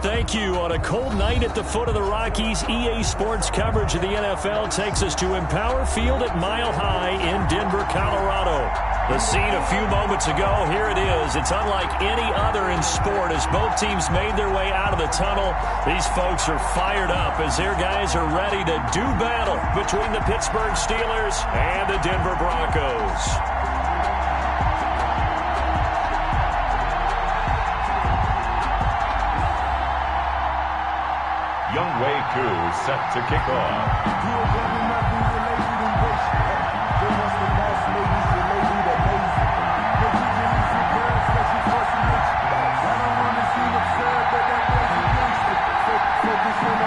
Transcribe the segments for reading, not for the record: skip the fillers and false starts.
Thank you. On a cold night at the foot of the Rockies, EA Sports coverage of the NFL takes us to Empower Field at Mile High in Denver, Colorado. The scene a few moments ago, here it is. It's unlike any other in sport as both teams made their way out of the tunnel. These folks are fired up as their guys are ready to do battle between the Pittsburgh Steelers and the Denver Broncos. Young Wei Koo set to kick off.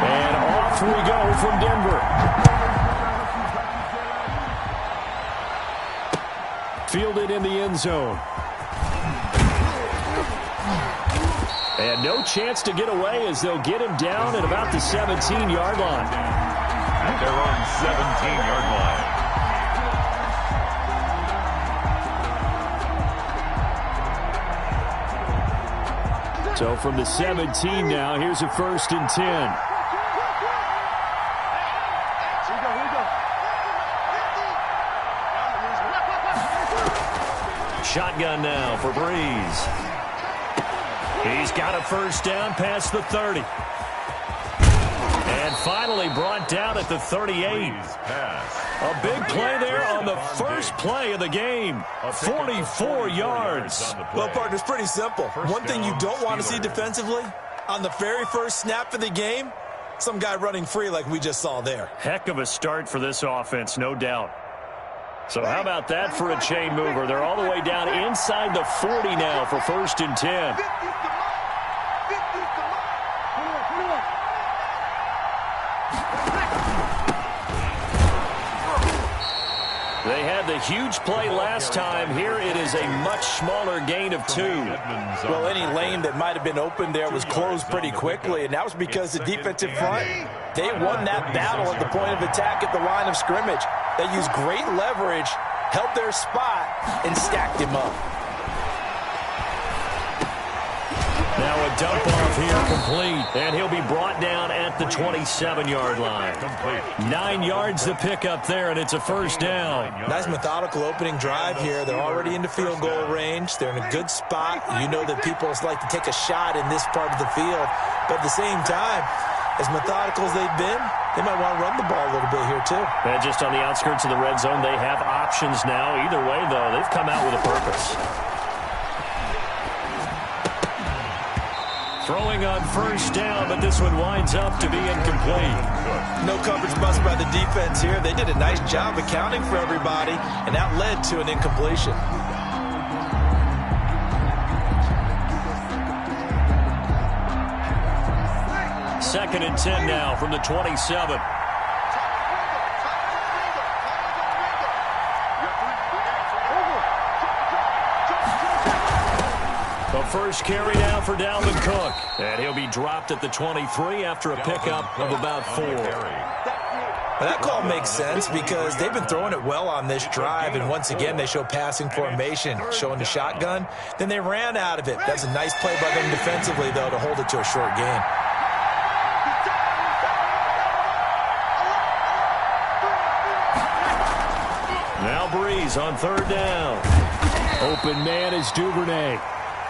And off we go from Denver. Fielded in the end zone. And no chance to get away as they'll get him down at about the 17-yard line. At their own 17-yard line. So from the 17 now, here's a 1st and 10. Shotgun now for Breeze. He's got a 1st down past the 30. And finally brought down at the 38. A big play there on the first play of the game. 44 yards. Well, partner, it's pretty simple. One thing you don't want to see defensively, on the very first snap of the game, some guy running free like we just saw there. Heck of a start for this offense, no doubt. So how about that for a chain mover? They're all the way down inside the 40 now for 1st and 10. They had the huge play last time. Here it is a much smaller gain of 2. Well, any lane that might have been open there was closed pretty quickly, and that was because the defensive front, they won that battle at the point of attack at the line of scrimmage. They used great leverage, held their spot, and stacked him up. Now a dump off here complete, and he'll be brought down at the 27-yard line. 9 yards to pick up there, and it's a 1st down. Nice methodical opening drive here. They're already into field goal range. They're in a good spot. You know that people like to take a shot in this part of the field, but at the same time, as methodical as they've been, they might want to run the ball a little bit here too. And just on the outskirts of the red zone, they have options now. Either way, though, they've come out with a purpose. Throwing on 1st down, but this one winds up to be incomplete. No coverage bust by the defense here. They did a nice job accounting for everybody, and that led to an incompletion. Second and 10 now from the 27. The first carry now for Dalvin Cook. And he'll be dropped at the 23 after a pickup of about 4. Well, that call makes sense because they've been throwing it well on this drive, and once again they show passing formation, showing the shotgun. Then they ran out of it. That's a nice play by them defensively, though, to hold it to a short gain. Now Breeze on 3rd down. Open man is Duvernay.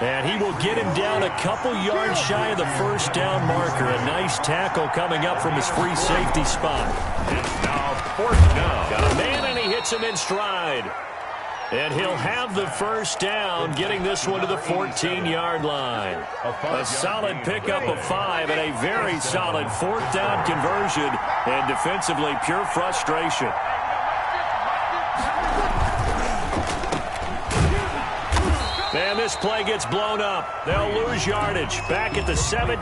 And he will get him down a couple yards shy of the 1st down marker. A nice tackle coming up from his free safety spot. It's now 4th down. Got a man, and he hits him in stride. And he'll have the 1st down, getting this one to the 14-yard line. A solid pickup of 5 and a very solid 4th down conversion. And defensively, pure frustration. And this play gets blown up. They'll lose yardage back at the 17.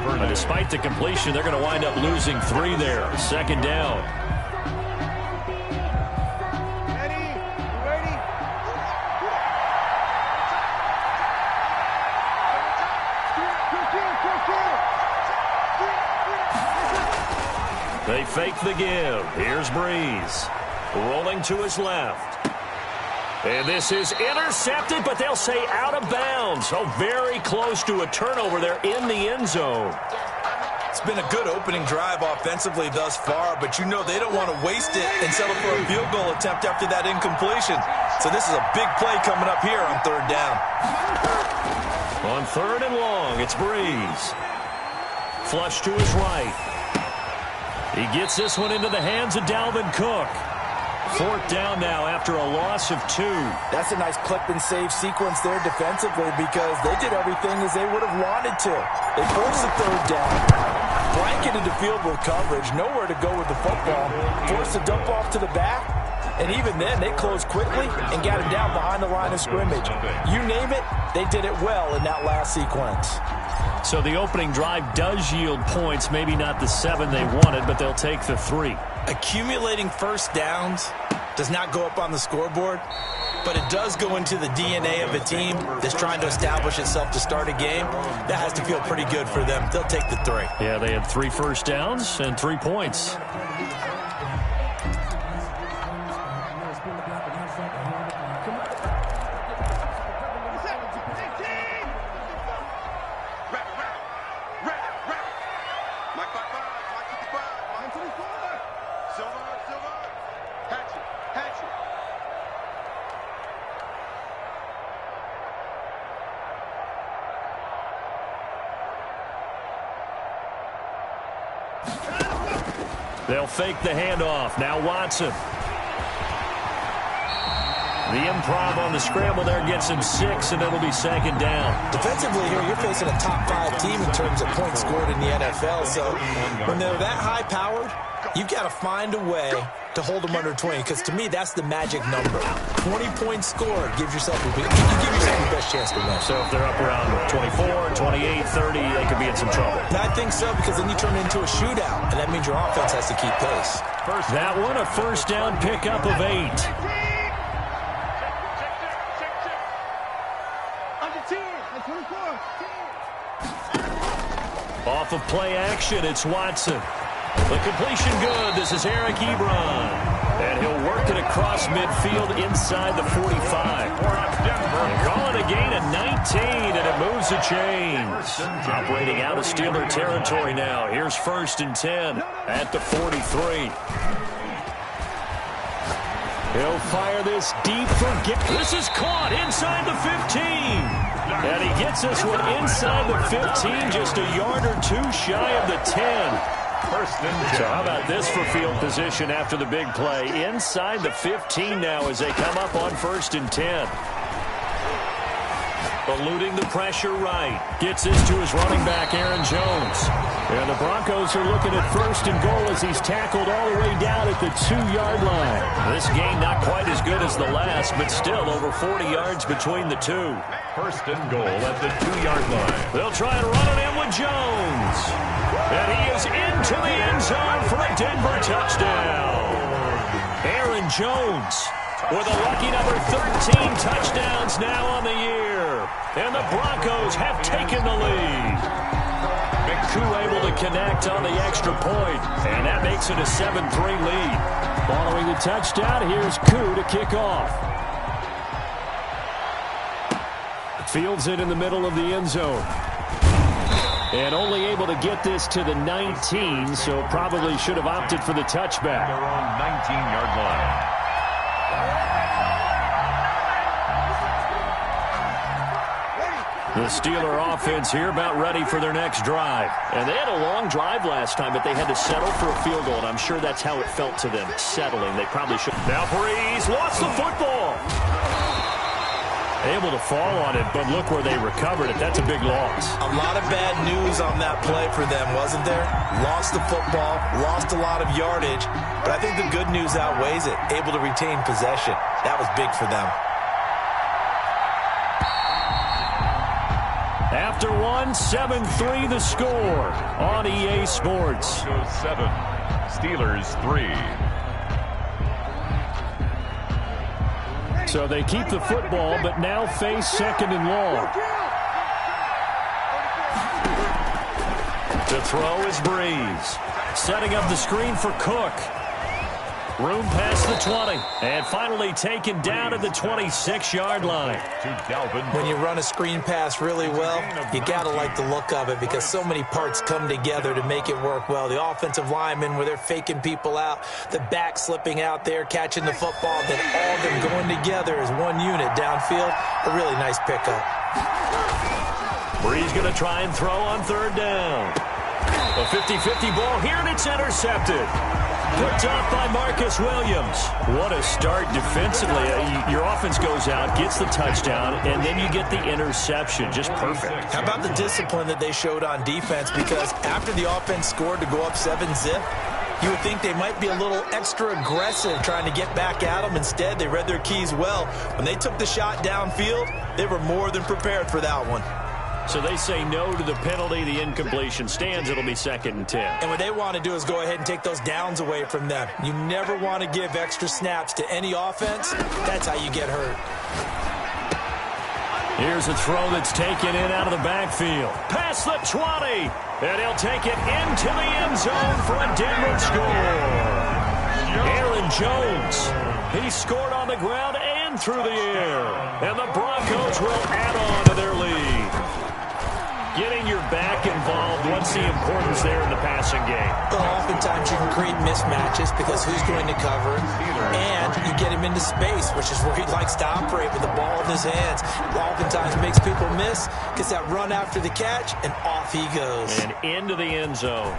But despite the completion, they're going to wind up losing 3 there. 2nd down. They fake the give. Here's Breeze. Rolling to his left. And this is intercepted, but they'll say out of bounds. Oh, very close to a turnover there in the end zone. It's been a good opening drive offensively thus far, but you know they don't want to waste it and settle for a field goal attempt after that incompletion. So this is a big play coming up here on third down. On third and long, it's Breeze. Flush to his right. He gets this one into the hands of Dalvin Cook. Fourth down now after a loss of 2. That's a nice clip and save sequence there defensively because they did everything as they would have wanted to. They forced the third down, blanketed the field with coverage, nowhere to go with the football, forced a dump off to the back, and even then they closed quickly and got him down behind the line of scrimmage. You name it, they did it well in that last sequence. So the opening drive does yield points, maybe not the 7 they wanted, but they'll take the 3. Accumulating first downs does not go up on the scoreboard, but it does go into the DNA of a team that's trying to establish itself to start a game. That has to feel pretty good for them. They'll take the 3. Yeah, they had 3 first downs and 3 points. They'll fake the handoff. Now Watson. The improv on the scramble there gets him 6, and it'll be second down. Defensively here, you're facing a top 5 team in terms of points scored in the NFL. So when they're that high-powered, you've got to find a way to hold them under 20, because to me, that's the magic number. 20 points scored gives yourself the best chance to win. So if they're up around 24, 28, 30, they could be in some trouble. And I think so, because then you turn it into a shootout, and that means your offense has to keep pace. That one, a first down pickup of 8. Off of play action, it's Watson. The completion good. This is Eric Ebron. And he'll work it across midfield inside the 45. And call it a gain of 19, and it moves the chains. Operating out of Steeler territory now. Here's first and 10 at the 43. He'll fire this deep for This is caught inside the 15. And he gets this one inside the 15, just a yard or 2 shy of the 10. So how about this for field position after the big play? Inside the 15 now as they come up on first and 10. Eluding the pressure right. Gets this to his running back, Aaron Jones. And the Broncos are looking at first and goal as he's tackled all the way down at the 2-yard line. This game not quite as good as the last, but still over 40 yards between the two. First and goal at the 2-yard line. They'll try and run it in with Jones. And he is into the end zone for a Denver touchdown. Aaron Jones with a lucky number 13 touchdowns now on the year. And the Broncos have taken the lead. McCoo able to connect on the extra point, and that makes it a 7-3 lead. Following the touchdown, here's Koo to kick off. Fields it in the middle of the end zone. And only able to get this to the 19, so probably should have opted for the touchback. They're on 19-yard line. The Steeler offense here about ready for their next drive. And they had a long drive last time, but they had to settle for a field goal, and I'm sure that's how it felt to them, settling. They probably should. Now Breeze lost the football. Able to fall on it, but look where they recovered it. That's a big loss. A lot of bad news on that play for them, wasn't there? Lost the football, lost a lot of yardage, but I think the good news outweighs it. Able to retain possession. That was big for them. After one, 7-3 the score on EA Sports. 7, Steelers 3. So they keep the football, but now face second and long. To throw is Breeze. Setting up the screen for Cook. Room past the 20. And finally taken down at the 26-yard line. When you run a screen pass really well, you got to like the look of it because so many parts come together to make it work well. The offensive linemen where they're faking people out, the back slipping out there, catching the football, then all of them going together as one unit downfield. A really nice pickup. Bree's going to try and throw on third down. A 50-50 ball here, and it's intercepted. Picked off by Marcus Williams. What a start defensively. Your offense goes out, gets the touchdown, and then you get the interception. Just perfect. How about the discipline that they showed on defense? Because after the offense scored to go up 7-zip, you would think they might be a little extra aggressive trying to get back at them. Instead, they read their keys well. When they took the shot downfield, they were more than prepared for that one. So they say no to the penalty. The incompletion stands. It'll be 2nd and 10. And what they want to do is go ahead and take those downs away from them. You never want to give extra snaps to any offense. That's how you get hurt. Here's a throw that's taken in out of the backfield. Past the 20. And he'll take it into the end zone for a Denver score. Aaron Jones. He scored on the ground and through the air. And the Broncos will add on to their lead. Getting your back involved, what's the importance there in the passing game? Well, oftentimes you can create mismatches because who's going to cover, and you get him into space, which is where he likes to operate with the ball in his hands. Oftentimes makes people miss, gets that run after the catch, and off he goes. And into the end zone.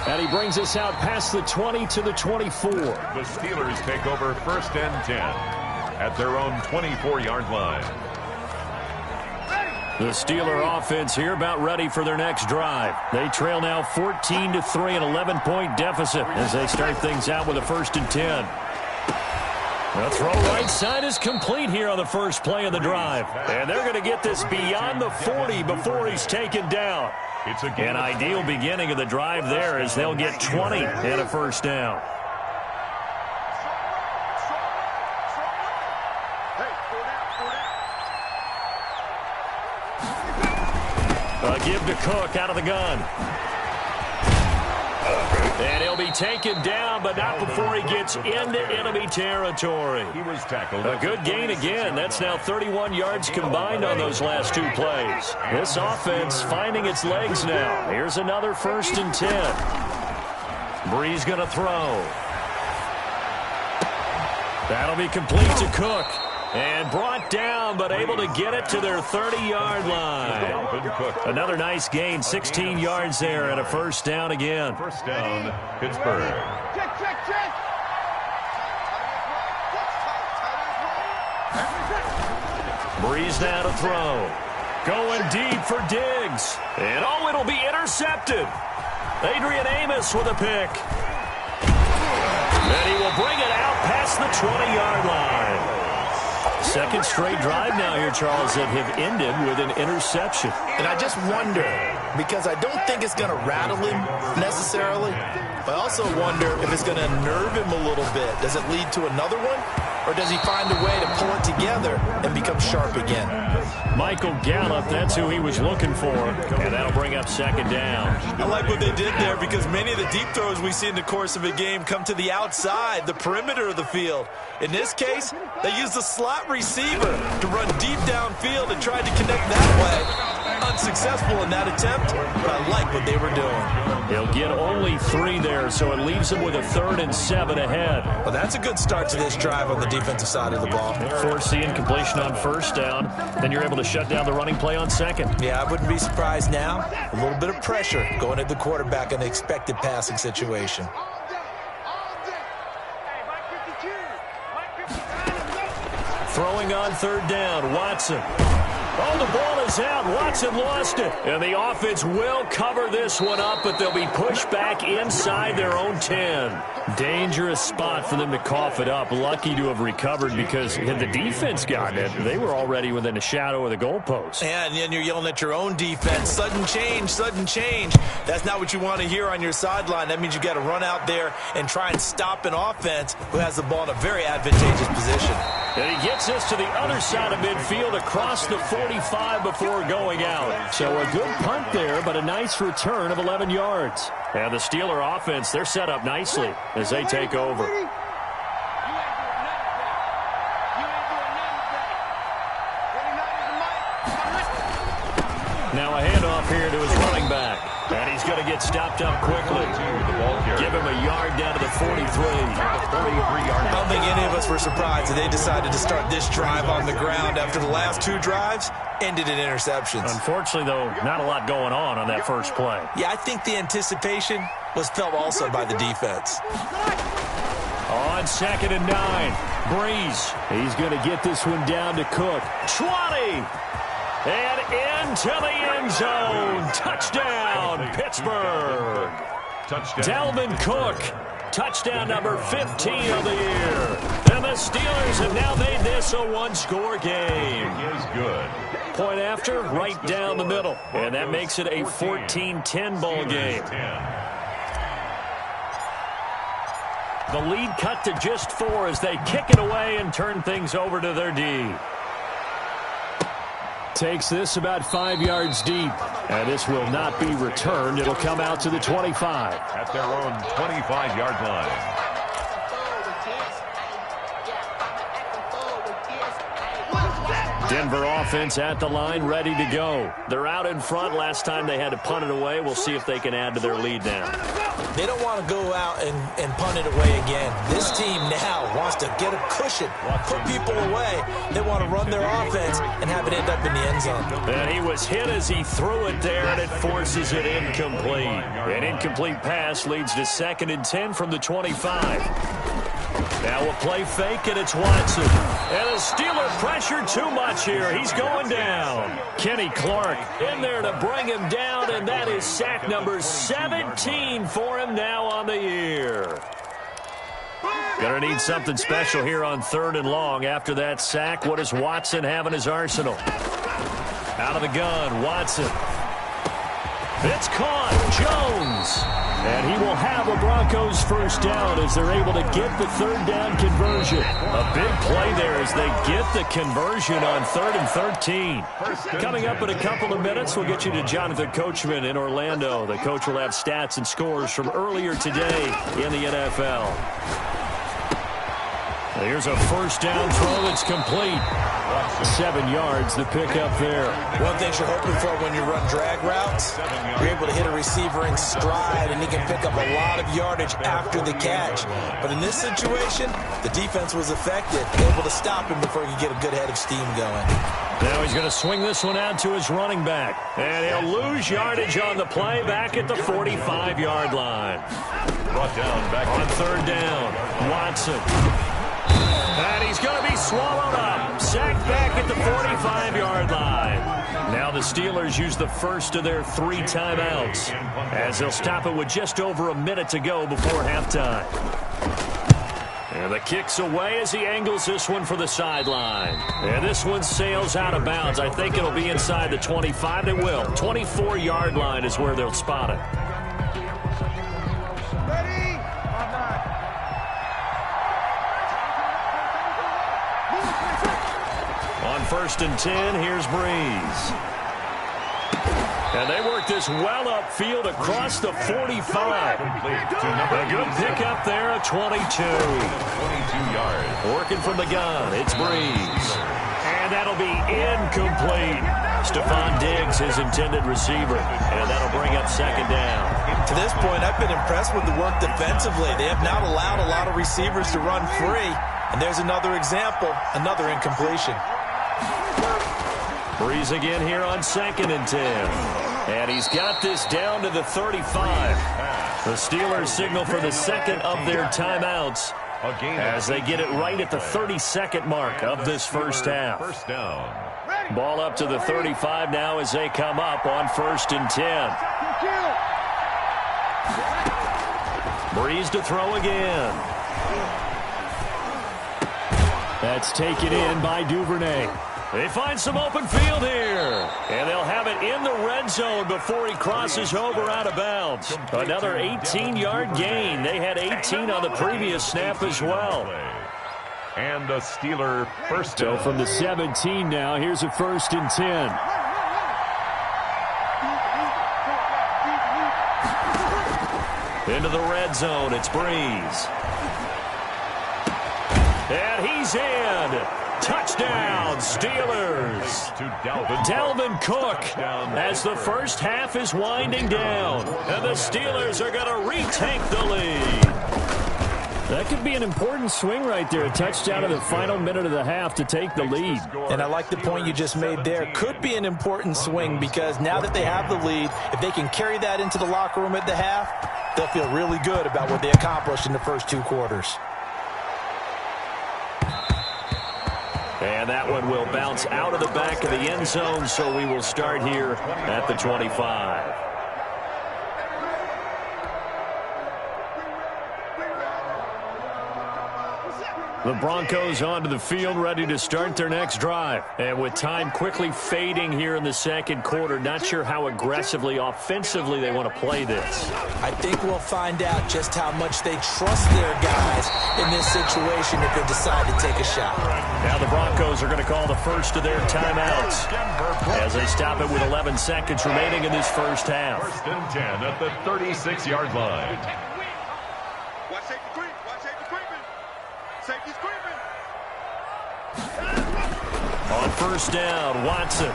And he brings us out past the 20 to the 24. The Steelers take over 1st and 10 at their own 24-yard line. The Steeler offense here about ready for their next drive. They trail now 14-3, an 11-point deficit as they start things out with a 1st and 10. The throw right side is complete here on the first play of the drive. And they're going to get this beyond the 40 before he's taken down. It's an ideal beginning of the drive there as they'll get 20 and a 1st down. A give to Cook out of the gun. And he'll be taken down, but not before he gets into enemy territory. He was tackled. A good gain again. That's now 31 yards combined on those last 2 plays. This offense finding its legs now. Here's another 1st and 10. Bree's going to throw. That'll be complete to Cook. And brought down, but able to get it to their 30-yard line. Another nice gain, 16 yards there, and a 1st down again. 1st down, Pittsburgh. Breeze now to throw. Going deep for Diggs. And oh, it'll be intercepted. Adrian Amos with a pick. And he will bring it out past the 20-yard line. 2nd straight drive now here, Charles, that have ended with an interception. And I just wonder, because I don't think it's going to rattle him necessarily, but I also wonder if it's going to nerve him a little bit. Does it lead to another one? Or does he find a way to pull it together and become sharp again? Michael Gallup, that's who he was looking for. And that'll bring up 2nd down. I like what they did there because many of the deep throws we see in the course of a game come to the outside, the perimeter of the field. In this case, they used the slot receiver to run deep downfield and tried to connect that way. Unsuccessful in that attempt, but I like what they were doing. They'll get only 3 there, so it leaves them with a 3rd and 7 ahead. Well, that's a good start to this drive on the defensive side of the ball. Force the incompletion on 1st down, then you're able to shut down the running play on 2nd. Yeah, I wouldn't be surprised now. A little bit of pressure going at the quarterback in the expected passing situation. Throwing on 3rd down, Watson. Oh, the ball is out. Watson lost it. And the offense will cover this one up, but they'll be pushed back inside their own 10. Dangerous spot for them to cough it up. Lucky to have recovered because had the defense gotten it, they were already within a shadow of the goalpost. And then you're yelling at your own defense. Sudden change, sudden change. That's not what you want to hear on your sideline. That means you got to run out there and try and stop an offense who has the ball in a very advantageous position. And he gets this to the other side of midfield across the 45 before going out. So a good punt there, but a nice return of 11 yards. And the Steeler offense, they're set up nicely as they take over. Now a handoff here to his running back. And he's going to get stopped up quickly. Give him a yard down to the 43. I don't think any of us were surprised that they decided to start this drive on the ground after the last two drives ended in interceptions. Unfortunately, though, not a lot going on that first play. Yeah, I think the anticipation was felt also by the defense. On 2nd and 9, Breeze. He's going to get this one down to Cook. 20. And into the end zone. Touchdown, Pittsburgh. Touchdown. Dalvin Cook. Touchdown number 15 of the year. And the Steelers have now made this a one-score game. It is good. Point after, right down the middle. And that makes it a 14-10 ball game. The lead cut to just 4 as they kick it away and turn things over to their D. Takes this about 5 yards deep. And this will not be returned. It'll come out to the 25. At their own 25-yard line. Denver offense at the line, ready to go. They're out in front. Last time they had to punt it away. We'll see if they can add to their lead now. They don't want to go out and punt it away again. This team now wants to get a cushion, put people away. They want to run their offense and have it end up in the end zone. And he was hit as he threw it there, and it forces it incomplete. An incomplete pass leads to 2nd and 10 from the 25. Now a play fake, and it's Watson. And the Steeler pressure too much here. He's going down. Kenny Clark in there to bring him down, and that is sack number 17 for him now on the year. Gonna need something special here on 3rd and long. After that sack, what does Watson have in his arsenal? Out of the gun, Watson. It's caught. Jones. And he will have a Broncos first down as they're able to get the 3rd down conversion. A big play there as they get the conversion on 3rd and 13. Coming up in a couple of minutes, we'll get you to Jonathan Coachman in Orlando. The coach will have stats and scores from earlier today in the NFL. Here's a first down throw that's complete. 7 yards, the pickup there. One thing you're hoping for when you run drag routes, you're able to hit a receiver in stride, and he can pick up a lot of yardage after the catch. But in this situation, the defense was effective, able to stop him before he could get a good head of steam going. Now he's going to swing this one out to his running back. And he'll lose yardage on the play back at the 45-yard line. Brought down back on 3rd down, Watson. And he's going to be swallowed up. Sacked back at the 45-yard line. Now the Steelers use the first of their 3 timeouts as they'll stop it with just over a minute to go before halftime. And the kick's away as he angles this one for the sideline. And this one sails out of bounds. I think it'll be inside the 25. It will. 24-yard line is where they'll spot it. On 1st and 10, here's Breeze. And they work this well upfield across the 45. A good pickup there at 22. 22 yards. Working from the gun, it's Breeze. And that'll be incomplete. Stephon Diggs, his intended receiver. And that'll bring up 2nd down. To this point, I've been impressed with the work defensively. They have not allowed a lot of receivers to run free. And there's another example, another incompletion. Breeze again here on 2nd and 10. And he's got this down to the 35. The Steelers signal for the 2nd of their timeouts as they get it right at the 32nd mark of this first half. First down. Ball up to the 35 now as they come up on 1st and 10. Breeze to throw again. That's taken in by Duvernay. They find some open field here. And they'll have it in the red zone before he crosses over out of bounds. Another 18-yard gain. They had 18 on the previous snap as well. And a Steeler first down. So from the 17 now, here's a 1st and 10. Into the red zone, it's Breeze. And he's in. Touchdown, Steelers. Dalvin Cook as the first half is winding down. And the Steelers are going to retake the lead. That could be an important swing right there. A touchdown in the final minute of the half to take the lead. And I like the point you just made there. Could be an important swing because now that they have the lead, if they can carry that into the locker room at the half, they'll feel really good about what they accomplished in the first 2 quarters. And that one will bounce out of the back of the end zone, so we will start here at the 25. The Broncos onto the field, ready to start their next drive. And with time quickly fading here in the second quarter, not sure how aggressively, offensively they want to play this. I think we'll find out just how much they trust their guys in this situation if they decide to take a shot. Now the Broncos are going to call the first of their timeouts as they stop it with 11 seconds remaining in this first half. 1st and 10 at the 36-yard line. On first down, Watson.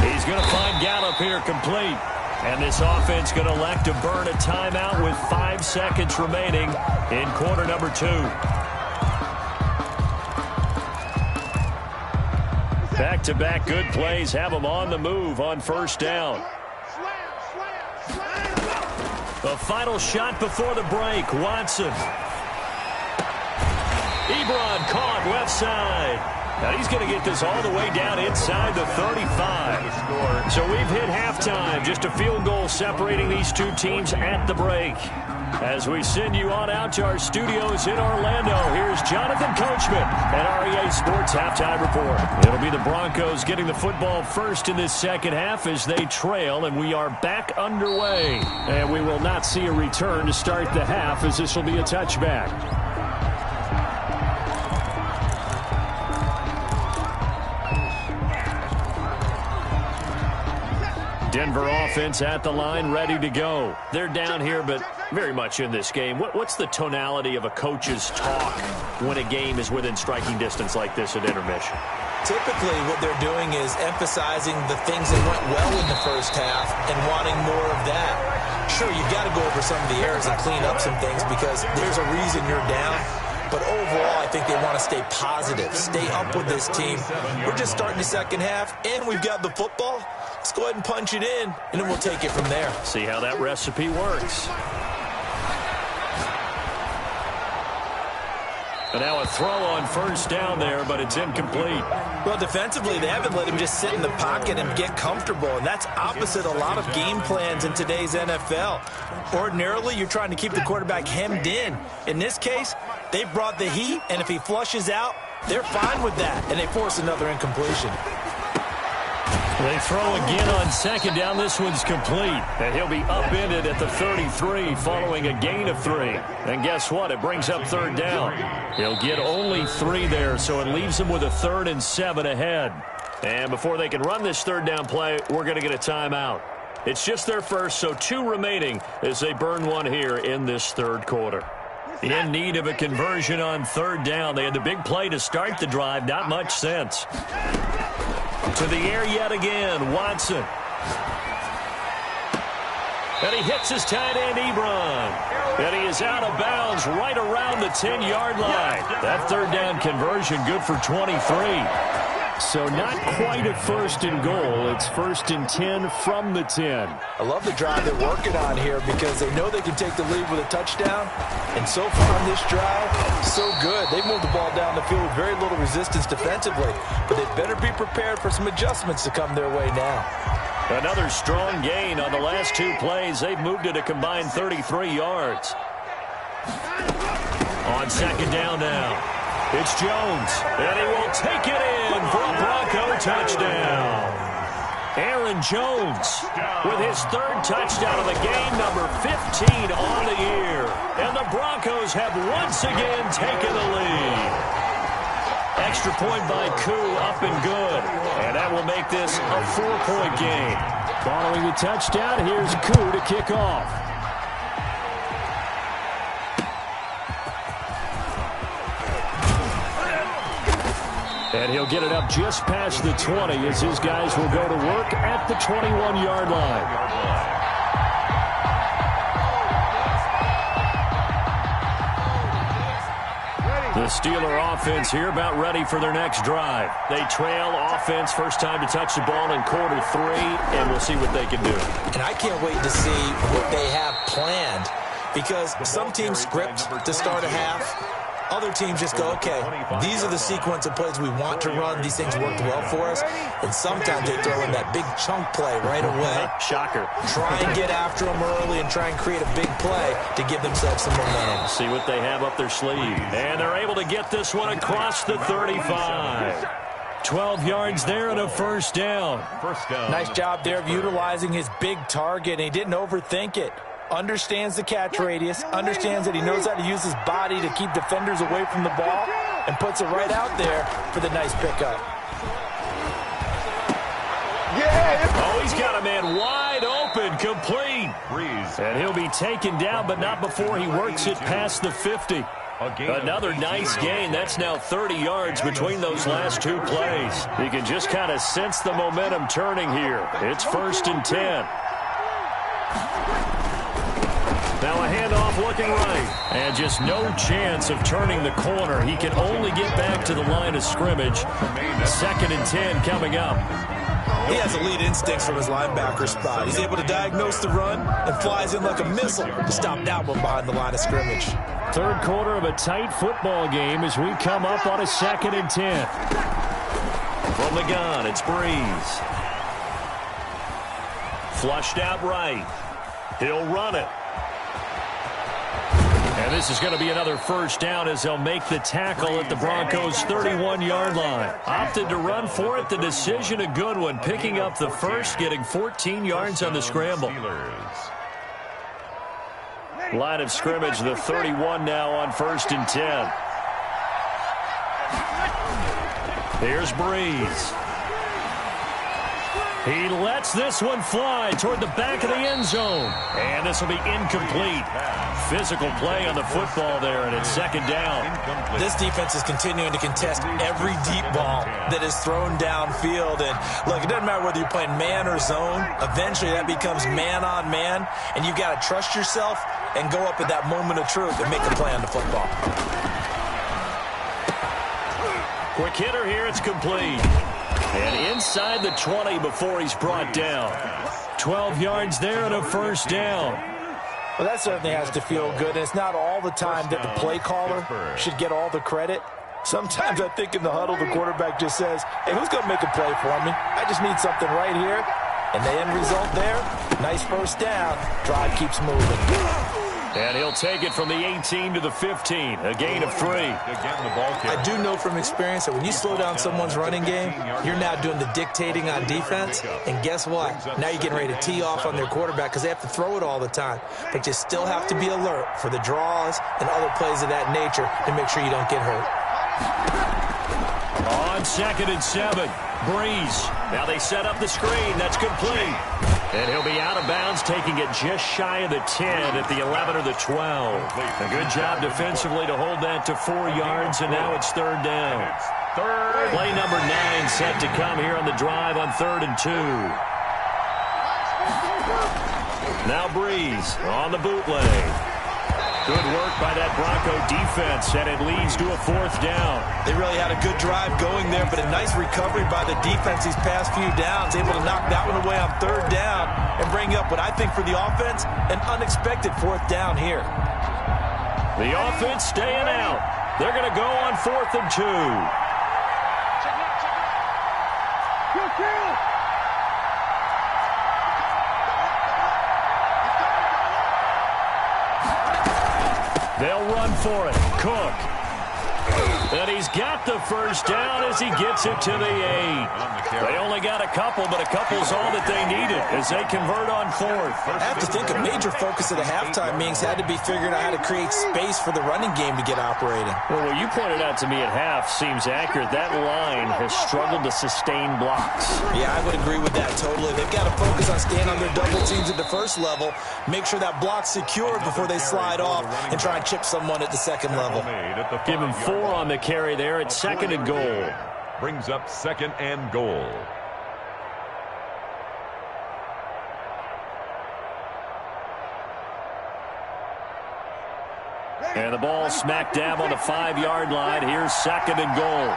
He's going to find Gallup here complete. And this offense going to elect to burn a timeout with 5 seconds remaining in quarter number 2. Back-to-back good plays have them on the move on first down. The final shot before the break, Watson. Ebron caught left side. Now he's going to get this all the way down inside the 35. So we've hit halftime. Just a field goal separating these two teams at the break. As we send you on out to our studios in Orlando, here's Jonathan Coachman at REA Sports Halftime Report. It'll be the Broncos getting the football first in this second half as they trail, and we are back underway. And we will not see a return to start the half as this will be a touchback. Denver offense at the line, ready to go. They're down here, but very much in this game. What's the tonality of a coach's talk when a game is within striking distance like this at intermission? Typically, what they're doing is emphasizing the things that went well in the first half and wanting more of that. Sure, you've got to go over some of the errors and clean up some things because there's a reason you're down. But overall, I think they want to stay positive, stay up with this team. We're just starting the second half, and we've got the football. Let's go ahead and punch it in, and then we'll take it from there. See how that recipe works. And now a throw on first down there, but it's incomplete. Well, defensively, they haven't let him just sit in the pocket and get comfortable, and that's opposite a lot of game plans in today's NFL. Ordinarily, you're trying to keep the quarterback hemmed in. In this case, they brought the heat, and if he flushes out, they're fine with that, and they force another incompletion. They throw again on second down. This one's complete. And he'll be upended at the 33 following a gain of 3. And guess what? It brings up third down. He'll get only 3 there, so it leaves him with a 3rd and 7 ahead. And before they can run this third down play, we're going to get a timeout. It's just their first, so 2 remaining as they burn one here in this third quarter. In need of a conversion on third down. They had the big play to start the drive. Not much sense. To the air yet again, Watson. And he hits his tight end, Ebron. And he is out of bounds right around the 10-yard line. That third down conversion good for 23. So not quite a 1st and goal. It's 1st and 10 from the 10. I love the drive they're working on here because they know they can take the lead with a touchdown. And so far on this drive, so good. They moved the ball down the field with very little resistance defensively. But they better be prepared for some adjustments to come their way now. Another strong gain on the last 2 plays. They've moved it a combined 33 yards. On second down now. It's Jones, and he will take it in for a Bronco touchdown. Aaron Jones with his third touchdown of the game, number 15 on the year. And the Broncos have once again taken the lead. Extra point by Koo, up and good. And that will make this a 4-point game. Following the touchdown, here's Koo to kick off. And he'll get it up just past the 20 as his guys will go to work at the 21-yard line. The Steeler offense here about ready for their next drive. They trail offense, first time to touch the ball in quarter 3, and we'll see what they can do. And I can't wait to see what they have planned, because some teams script to start a half. Other teams just go, okay, these are the sequence of plays we want to run. These things worked well for us. And sometimes they throw in that big chunk play right away. Shocker. Try and get after them early and try and create a big play to give themselves some momentum. See what they have up their sleeve. And they're able to get this one across the 35. 12 yards there and a first down. Nice job there of utilizing his big target. And he didn't overthink it. Understands the catch radius, understands that he knows how to use his body to keep defenders away from the ball, and puts it right out there for the nice pickup. Oh, he's got a man wide open, complete. And he'll be taken down, but not before he works it past the 50. Another nice gain. That's now 30 yards between those last two plays. You can just kind of sense the momentum turning here. It's 1st and 10. Now a handoff looking right. And just no chance of turning the corner. He can only get back to the line of scrimmage. 2nd and 10 coming up. He has elite instincts from his linebacker spot. He's able to diagnose the run and flies in like a missile to stop that one behind the line of scrimmage. Third quarter of a tight football game as we come up on a 2nd and 10. From the gun, it's Breeze. Flushed out right. He'll run it. And this is going to be another first down as they'll make the tackle at the Broncos' 31-yard line. Opted to run for it. The decision a good one. Picking up the first, getting 14 yards on the scramble. Line of scrimmage, the 31 now on 1st and 10. Here's Breeze. He lets this one fly toward the back of the end zone. And this will be incomplete. Physical play on the football there, and it's 2nd down. This defense is continuing to contest every deep ball that is thrown downfield. And, look, it doesn't matter whether you're playing man or zone. Eventually that becomes man on man, and you've got to trust yourself and go up at that moment of truth and make a play on the football. Quick hitter here, it's complete. And inside the 20 before he's brought down. 12 yards there and a first down. Well, that certainly has to feel good. And it's not all the time that the play caller should get all the credit. Sometimes I think in the huddle, the quarterback just says, hey, who's going to make a play for me? I just need something right here. And the end result there, nice first down. Drive keeps moving. And he'll take it from the 18 to the 15, a gain of 3. I do know from experience that when you slow down someone's running game, you're now doing the dictating on defense. And guess what? Now you're getting ready to tee off on their quarterback because they have to throw it all the time. But you still have to be alert for the draws and other plays of that nature to make sure you don't get hurt. On 2nd and 7, Breeze. Now they set up the screen. That's complete. And he'll be out of bounds, taking it just shy of the 10 at the 11 or the 12. A good job defensively to hold that to 4 yards, and now it's 3rd down. Play number 9 set to come here on the drive on 3rd and 2. Now Breeze on the bootleg. Good work by that Bronco defense, and it leads to a 4th down. They really had a good drive going there, but a nice recovery by the defense these past few downs, able to knock that one away on 3rd down and bring up what I think for the offense, an unexpected 4th down here. The offense staying out. They're going to go on 4th and 2. They'll run for it. Cook. And he's got the first down as he gets it to the 8. They only got a couple, but a couple's all that they needed as they convert on fourth. I have to think a major focus of the halftime meetings had to be figuring out how to create space for the running game to get operating. Well, what you pointed out to me at half seems accurate. That line has struggled to sustain blocks. Yeah, I would agree with that totally. They've got to focus on staying on their double teams at the first level, make sure that block's secured before they slide off and try and chip someone at the second level. Give him 4 on the carry there at 2nd and goal. Brings up 2nd and goal. And the ball smack dab on the 5-yard line. Here's 2nd and goal.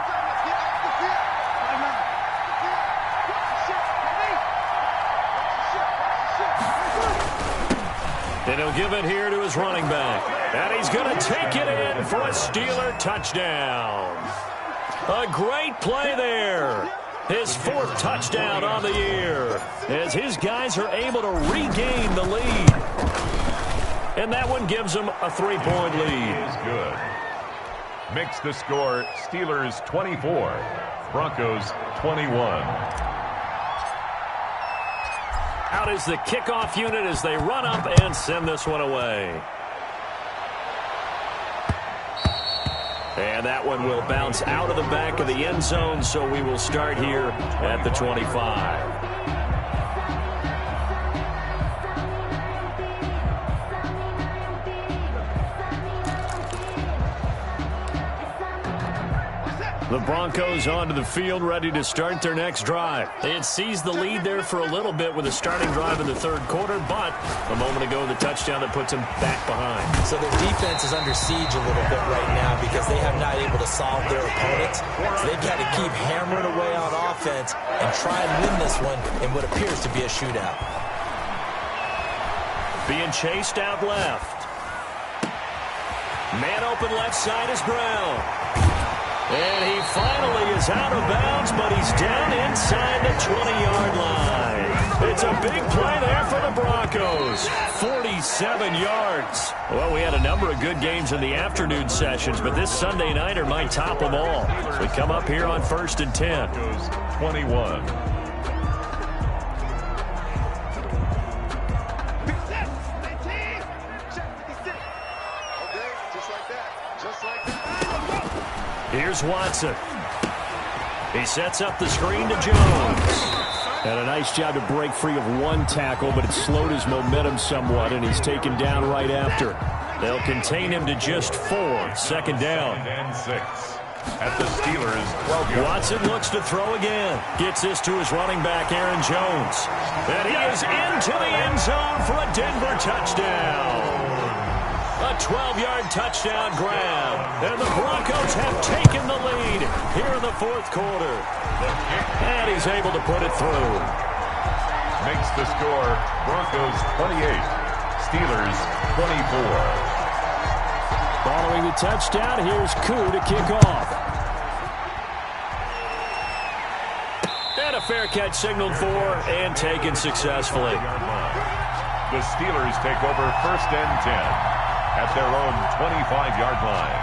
And he'll give it here to his running back. And he's going to take it in for a Steeler touchdown. A great play there. His 4th touchdown on the year as his guys are able to regain the lead. And that one gives them a 3-point lead. Is good. Makes the score Steelers 24, Broncos 21. Out is the kickoff unit as they run up and send this one away. And that one will bounce out of the back of the end zone, so we will start here at the 25. The Broncos onto the field, ready to start their next drive. They had seized the lead there for a little bit with a starting drive in the 3rd quarter, but a moment ago, the touchdown that puts them back behind. So their defense is under siege a little bit right now because they have not able to solve their opponents. So they've got to keep hammering away on offense and try and win this one in what appears to be a shootout. Being chased out left. Man open left side is Brown. And he finally is out of bounds, but he's down inside the 20-yard line. It's a big play there for the Broncos. 47 yards. Well, we had a number of good games in the afternoon sessions, but this Sunday nighter might top them all. So we come up here on 1st and 10. 21. Here's Watson. He sets up the screen to Jones. And a nice job to break free of one tackle, but it slowed his momentum somewhat, and he's taken down right after. They'll contain him to just 4. 2nd down. 2nd and 6. At the Steelers' 12-yard. Watson looks to throw again. Gets this to his running back, Aaron Jones. And he is into the end zone for a Denver touchdown. A 12-yard touchdown grab. And the Broncos have taken the lead here in the 4th quarter. And he's able to put it through. Makes the score Broncos 28, Steelers 24. Following the touchdown, here's Koo to kick off. And a fair catch signaled for and taken successfully. The Steelers take over 1st and 10. At their own 25-yard line.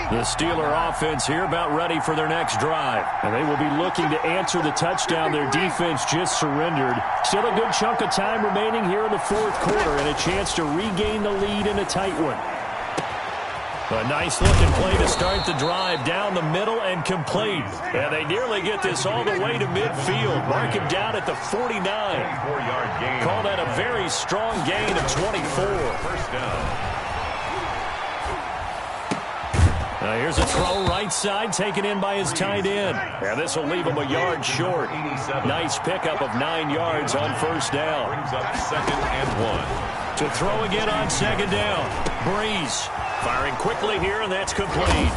The Steeler offense here about ready for their next drive. And they will be looking to answer the touchdown their defense just surrendered. Still a good chunk of time remaining here in the 4th quarter and a chance to regain the lead in a tight one. A nice-looking play to start the drive down the middle and complete. And they nearly get this all the way to midfield. Mark him down at the 49. 4-yard gain. Call that a very strong gain of 24. 1st down. Now here's a throw right side taken in by his tight end. And this will leave him a yard short. Nice pickup of 9 yards on 1st down. Brings up 2nd and 1. To throw again on 2nd down. Breeze. Firing quickly here, and that's complete.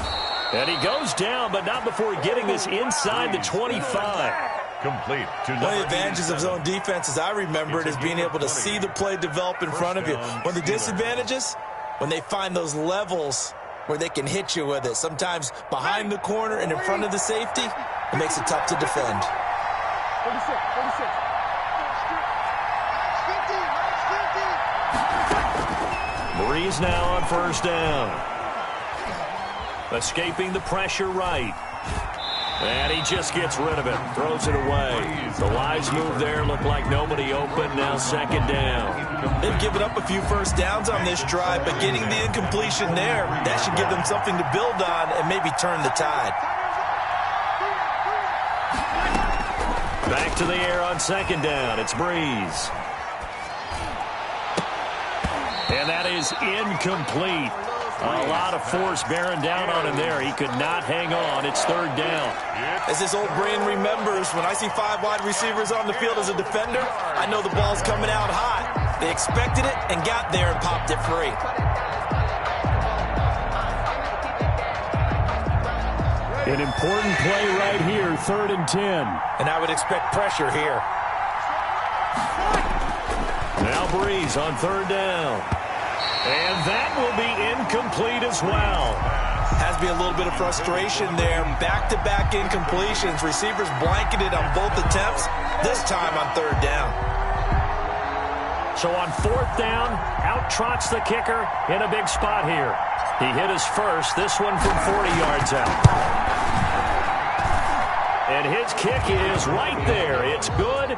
And he goes down, but not before getting this inside the 25. Complete. One of the advantages of zone defense, as I remember it, is being able to see the play develop in front of you. One of the disadvantages, when they find those levels where they can hit you with it. Sometimes behind the corner and in front of the safety, it makes it tough to defend. 46. Breeze now on 1st down. Escaping the pressure right. And he just gets rid of it. Throws it away. The wise move there. Looked like nobody open. Now second down. They've given up a few first downs on this drive, but getting the incompletion there, that should give them something to build on and maybe turn the tide. Back to the air on second down. It's Breeze. And that is incomplete. A lot of force bearing down on him there. He could not hang on. It's third down. As his old brain remembers, when I see 5 wide receivers on the field as a defender, I know the ball's coming out hot. They expected it and got there and popped it free. An important play right here, 3rd and 10. And I would expect pressure here. Now Breeze on 3rd down. And that will be incomplete as well. Has to be a little bit of frustration there. Back-to-back incompletions. Receivers blanketed on both attempts, this time on 3rd down. So on 4th down, out trots the kicker in a big spot here. He hit his first, this one from 40 yards out. And his kick is right there. It's good,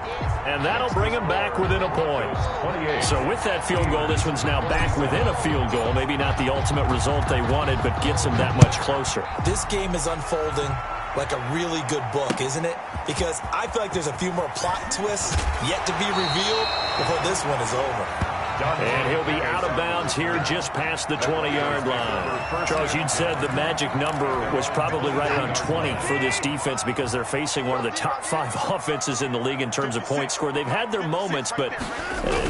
and that'll bring him back within a point. 28. So with that field goal, this one's now back within a field goal. Maybe not the ultimate result they wanted, but gets them that much closer. This game is unfolding like a really good book, isn't it? Because I feel like there's a few more plot twists yet to be revealed before this one is over. And he'll be out of bounds here just past the 20-yard line. Charles, you'd said the magic number was probably right around 20 for this defense because they're facing one of the top 5 offenses in the league in terms of points scored. They've had their moments, but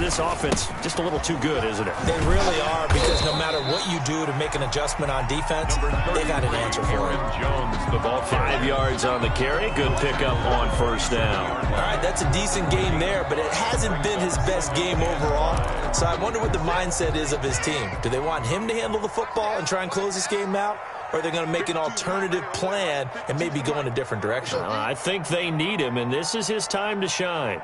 this offense just a little too good, isn't it? They really are, because no matter what you do to make an adjustment on defense, they got an answer for it. Jones, the ball 5 yards on the carry. Good pickup on 1st down. All right, that's a decent game there, but it hasn't been his best game overall. So I wonder what the mindset is of his team. Do they want him to handle the football and try and close this game out? Or are they going to make an alternative plan and maybe go in a different direction? I think they need him, and this is his time to shine.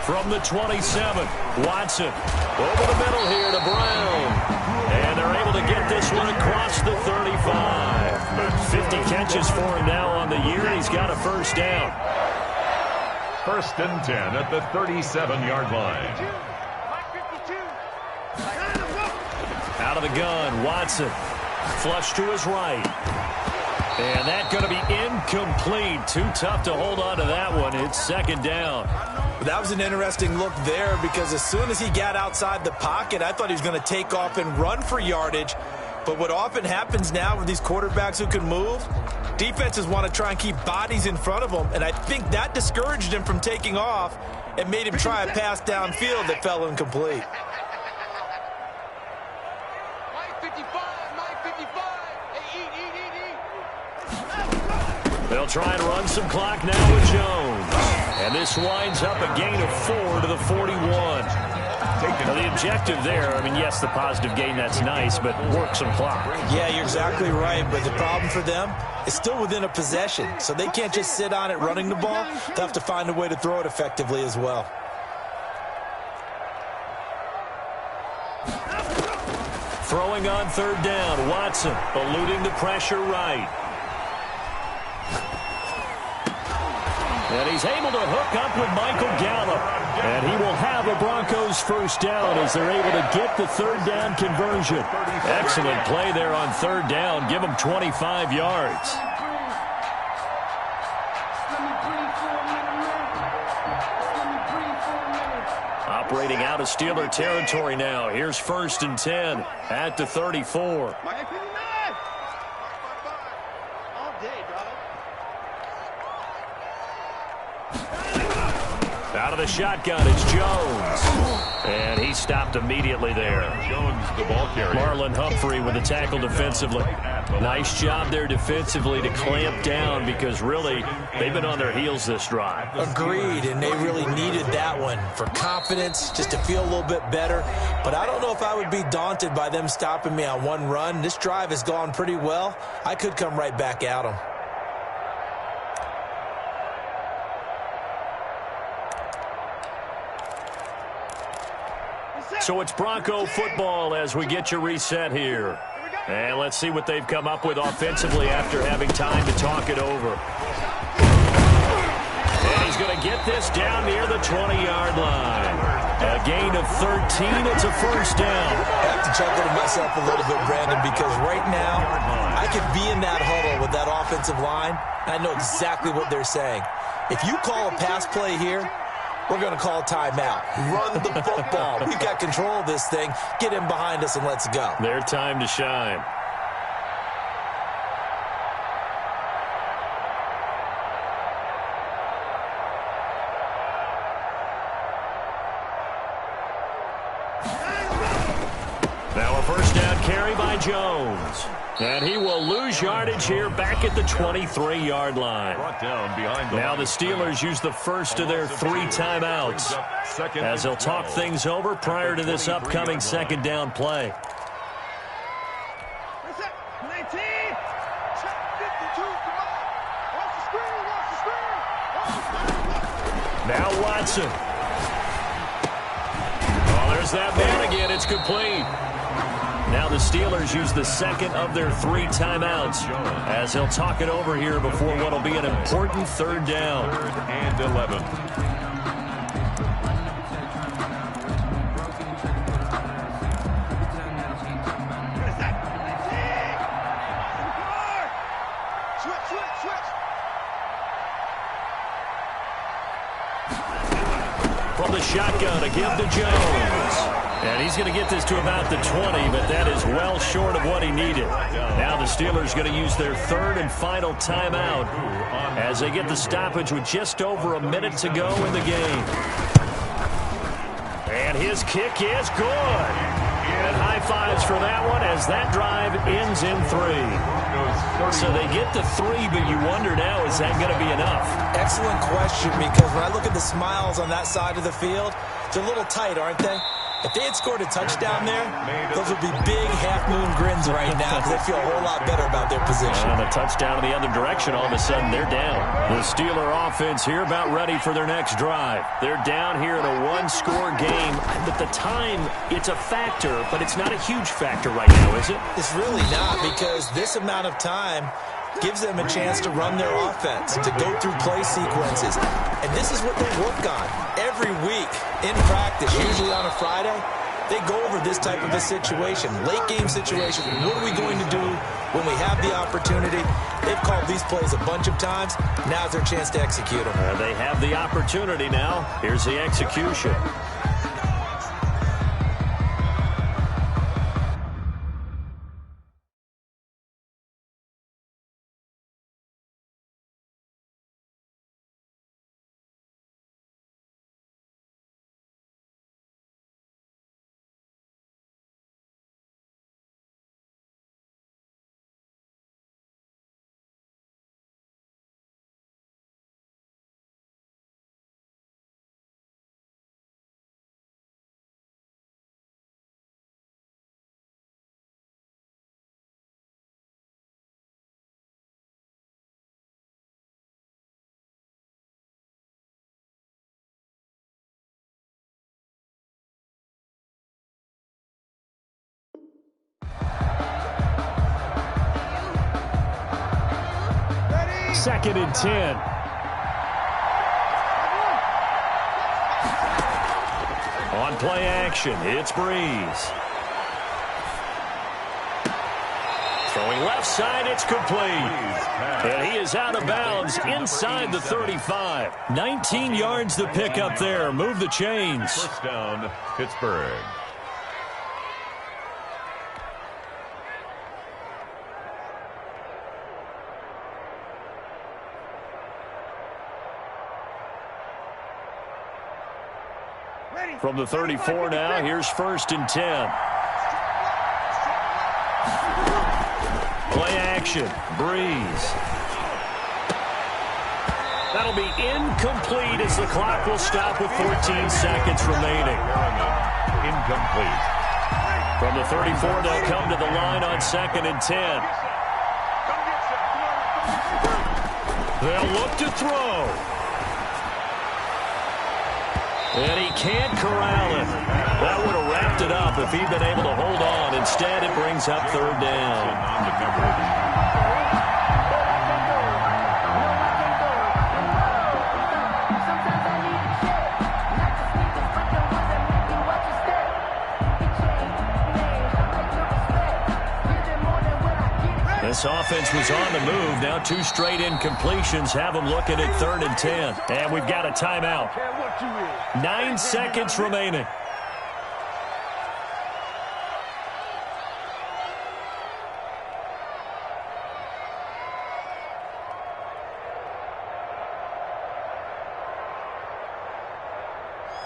From the 27, Watson over the middle here to Brown. And they're able to get this one across the 35. 50 catches for him now on the year. He's got a 1st down. 1st and 10 at the 37-yard line. Out of the gun, Watson. Flush to his right. And that's going to be incomplete. Too tough to hold on to that one. It's 2nd down. That was an interesting look there, because as soon as he got outside the pocket, I thought he was going to take off and run for yardage. But what often happens now with these quarterbacks who can move, defenses want to try and keep bodies in front of them, and I think that discouraged him from taking off and made him try a pass downfield that fell incomplete. They'll try and run some clock now with Jones. And this winds up a gain of 4 to the 41. Now the objective there, I mean, yes, the positive gain, that's nice, but work some clock. Yeah, you're exactly right, but the problem for them is still within a possession, so they can't just sit on it running the ball. They'll have to find a way to throw it effectively as well. Throwing on 3rd down, Watson eluding the pressure right. And he's able to hook up with Michael Gallup. And he will have a Broncos 1st down as they're able to get the 3rd down conversion. Excellent play there on 3rd down. Give them 25 yards. Operating out of Steeler territory now. Here's 1st and 10 at the 34. Out of the shotgun, it's Jones. And he stopped immediately there. Jones, the ball carrier. Marlon Humphrey with the tackle defensively. Nice job there defensively to clamp down, because really they've been on their heels this drive. Agreed, and they really needed that one for confidence, just to feel a little bit better. But I don't know if I would be daunted by them stopping me on one run. This drive has gone pretty well. I could come right back at them. So it's Bronco football as we get you reset here. And let's see what they've come up with offensively after having time to talk it over. And he's going to get this down near the 20-yard line. A gain of 13. It's a first down. I have to chuckle to myself a little bit, Brandon, because right now I could be in that huddle with that offensive line. I know exactly what they're saying. If you call a pass play here, we're going to call timeout. Run the football. We've got control of this thing. Get him behind us and let's go. Their time to shine. Now a first down carry by Jones. And he will lose yardage here back at the 23-yard line. Now the Steelers use the first of their 3 timeouts as they'll talk things over prior to this upcoming second down play. Now Watson. Oh, there's that man again. It's complete. Now the Steelers use the second of their 3 timeouts as they'll talk it over here before what will be an important third down. 3rd and 11. From the shotgun, a give to Jones. And he's going to get this to about the 20, but that is well short of what he needed. Now the Steelers going to use their 3rd and final timeout as they get the stoppage with just over a minute to go in the game. And his kick is good. And high fives for that one as that drive ends in 3. So they get the 3, but you wonder now, is that going to be enough? Excellent question, because when I look at the smiles on that side of the field, they're a little tight, aren't they? If they had scored a touchdown there, those would be big half-moon grins right now because they feel a whole lot better about their position. And a touchdown in the other direction, all of a sudden they're down. The Steeler offense here about ready for their next drive. They're down here in a 1-score game. But the time, it's a factor, but it's not a huge factor right now, is it? It's really not, because this amount of time gives them a chance to run their offense, to go through play sequences. And this is what they work on every week in practice, usually on a Friday. They go over this type of a situation, late game situation. What are we going to do when we have the opportunity? They've called these plays a bunch of times. Now's their chance to execute them. They have the opportunity now. Here's the execution. Second and 10. On play action, it's Breeze. Throwing left side, it's complete. And he is out of bounds inside the 35. 19 yards to pick up there. Move the chains. First down, Pittsburgh. From the 34 now, here's 1st and 10. Play action, Breeze. That'll be incomplete as the clock will stop with 14 seconds remaining. Incomplete. From the 34, they'll come to the line on 2nd and 10. They'll look to throw. And he can't corral it. That would have wrapped it up if he'd been able to hold on. Instead, it brings up third down. This offense was on the move. Now 2 straight incompletions have them looking at 3rd and 10. And we've got a timeout. 9 seconds remaining.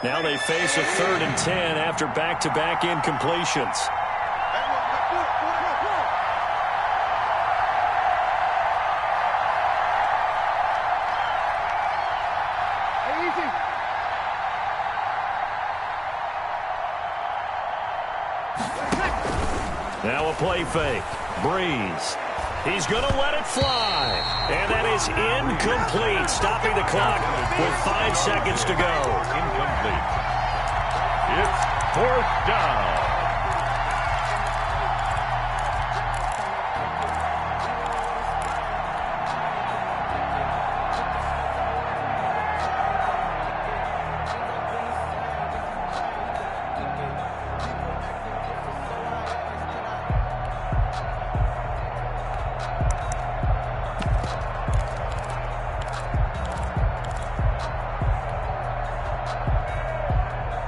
Now they face a 3rd and 10 after back-to-back incompletions. Now a play fake. Breeze. He's going to let it fly. And that is incomplete, stopping the clock with 5 seconds to go. Incomplete. It's 4th down.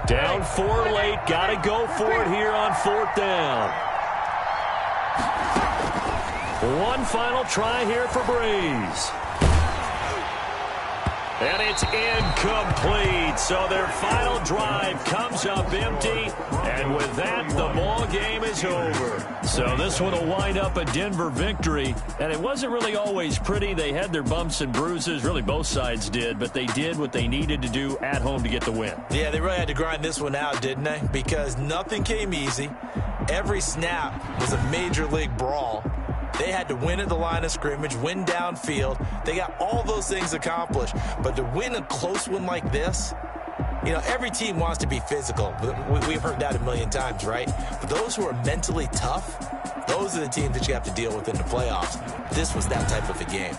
Down 4 late. Got to go for it here on 4th down. One final try here for Breeze. And it's incomplete. So their final drive comes up empty. And with that, the ball game is over. So this one will wind up a Denver victory. And it wasn't really always pretty. They had their bumps and bruises. Really, both sides did. But they did what they needed to do at home to get the win. Yeah, they really had to grind this one out, didn't they? Because nothing came easy. Every snap was a major league brawl. They had to win at the line of scrimmage, win downfield. They got all those things accomplished. But to win a close one like this, you know, every team wants to be physical. We've heard that a million times, right? But those who are mentally tough, those are the teams that you have to deal with in the playoffs. This was that type of a game.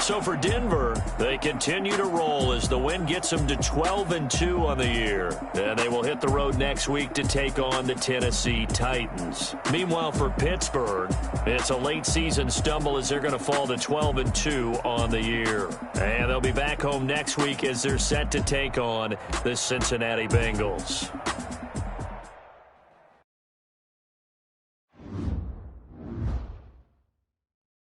So for Denver, they continue to roll as the win gets them to 12-2 on the year. And they will hit the road next week to take on the Tennessee Titans. Meanwhile, for Pittsburgh, it's a late season stumble as they're going to fall to 12-2 on the year. And they'll be back home next week as they're set to take on the Cincinnati Bengals.